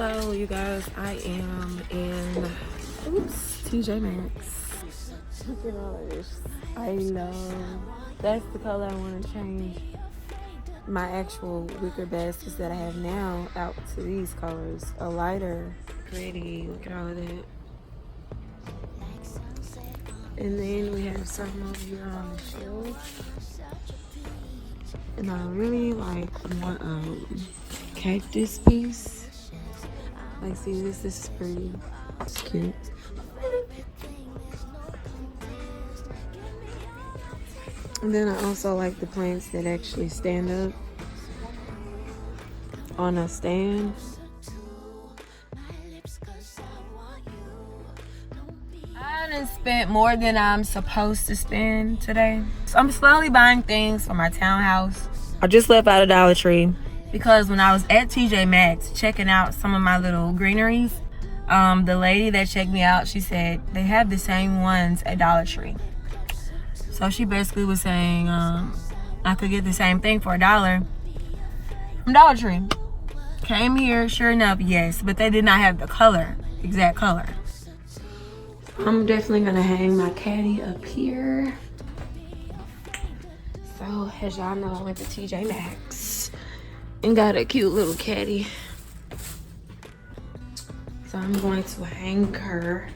So you guys, I am in TJ Maxx. Look at all of this. I love, that's the color I want to change my actual wicker baskets that I have now out to these colors. A lighter, pretty, look at all of that. And then we have something over here on the shelf. And I really like want a cactus piece. Like, see, this is pretty. It's cute. And then I also like the plants that actually stand up on a stand. I done spent more than I'm supposed to spend today. So I'm slowly buying things for my townhouse. I just left out of Dollar Tree because when I was at TJ Maxx checking out some of my little greeneries, the lady that checked me out, she said they have the same ones at Dollar Tree. So she basically was saying I could get the same thing for $1 from Dollar Tree. Came here, sure enough, yes, but they did not have the color, exact color. I'm definitely gonna hang my caddy up here. So as y'all know, I went to TJ Maxx and got a cute little caddy. So I'm going to hang her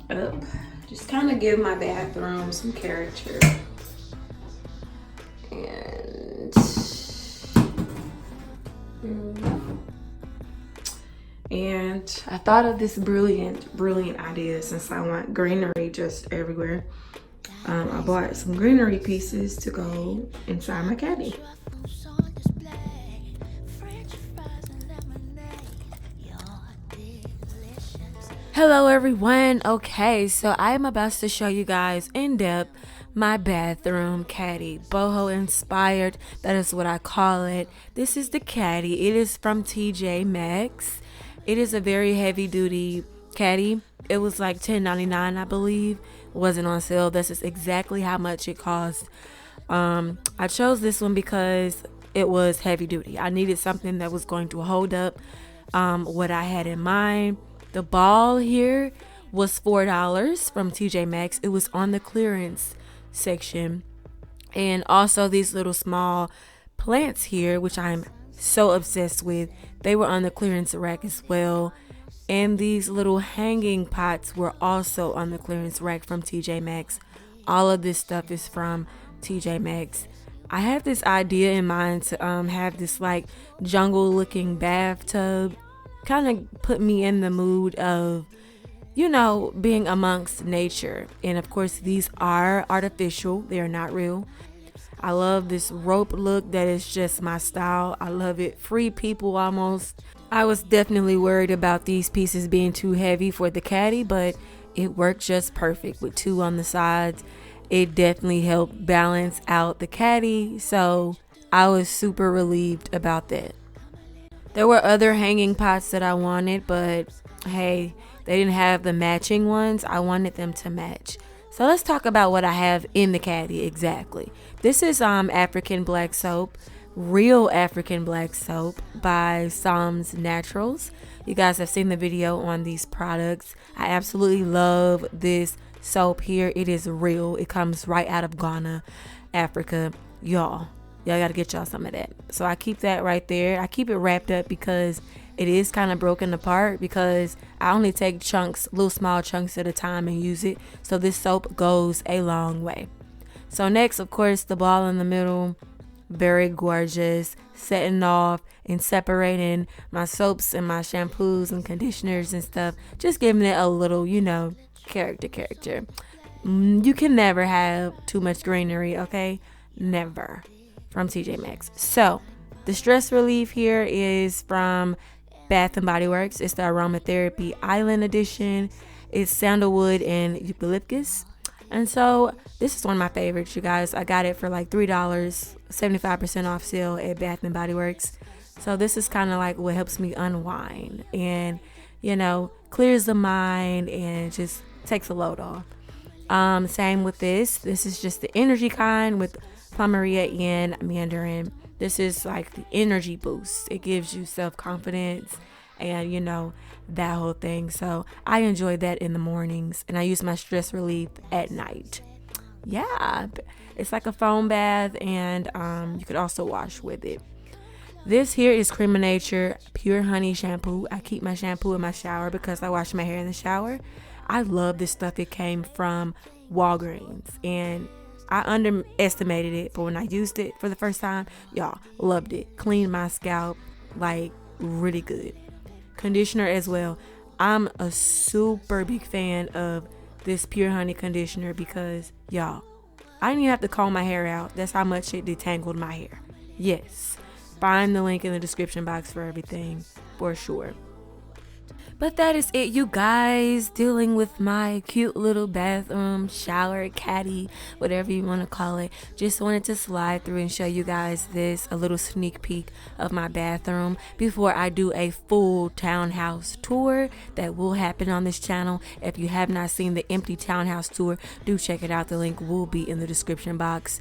up. Just kind of give my bathroom some character. And I thought of this brilliant idea since I want greenery just everywhere. I bought some greenery pieces to go inside my caddy. Hello everyone. Okay, so I am about to show you guys in depth my bathroom caddy, boho inspired. That is what I call it. This is the caddy. It is from TJ Maxx. It is a very heavy duty caddy. It was like $10.99, I believe. It wasn't on sale. This is exactly how much it cost. I chose this one because it was heavy duty. I needed something that was going to hold up what I had in mind. The ball here was $4 from TJ Maxx. It was on the clearance section. And also these little small plants here, which I'm so obsessed with, they were on the clearance rack as well. And these little hanging pots were also on the clearance rack from TJ Maxx. All of this stuff is from TJ Maxx. I had this idea in mind to have this like jungle looking bathtub. Kind of put me in the mood of, you know, being amongst nature. And of course these are artificial, they are not real. I love this rope look. That is just my style. I love it. Free people almost. I was definitely worried about these pieces being too heavy for the caddy, but it worked just perfect with two on the sides. It definitely helped balance out the caddy, so I was super relieved about that. There were other hanging pots that I wanted, but hey, they didn't have the matching ones. I wanted them to match. So let's talk about what I have in the caddy exactly. This is African black soap, real African black soap by Psalms Naturals. You guys have seen the video on these products. I absolutely love this soap here. It is real. It comes right out of Ghana, Africa. Y'all gotta get y'all some of that. So I keep that right there. I keep it wrapped up because it is kind of broken apart, because I only take chunks, little small chunks at a time and use it. So this soap goes a long way. So next, of course, the ball in the middle, very gorgeous, setting off and separating my soaps and my shampoos and conditioners and stuff, just giving it a little, you know, character. You can never have too much greenery, okay? Never. From TJ Maxx. So the stress relief here is from Bath and Body Works. It's the aromatherapy island edition. It's sandalwood and eucalyptus. And so this is one of my favorites, you guys. I got it for like $3, 75% off sale at Bath and Body Works. So this is kind of like what helps me unwind and, you know, clears the mind and just takes a load off. Same with this. This is just the energy kind with Plummeria and Mandarin. This is like the energy boost. It gives you self-confidence and that whole thing. So I enjoy that in the mornings, and I use my stress relief at night. Yeah, it's like a foam bath, and you could also wash with it. This here is Cream of Nature Pure Honey Shampoo. I keep my shampoo in my shower because I wash my hair in the shower. I love this stuff. It came from Walgreens, and I underestimated it, but when I used it for the first time, y'all, loved it. Cleaned my scalp like really good. Conditioner as well. I'm a super big fan of this Pure Honey conditioner because, y'all, I didn't even have to comb my hair out. That's how much it detangled my hair. Yes. Find the link in the description box for everything, for sure. But that is it, you guys. Dealing with my cute little bathroom, shower, caddy, whatever you want to call it. Just wanted to slide through and show you guys a little sneak peek of my bathroom before I do a full townhouse tour that will happen on this channel. If you have not seen the empty townhouse tour, do check it out. The link will be in the description box.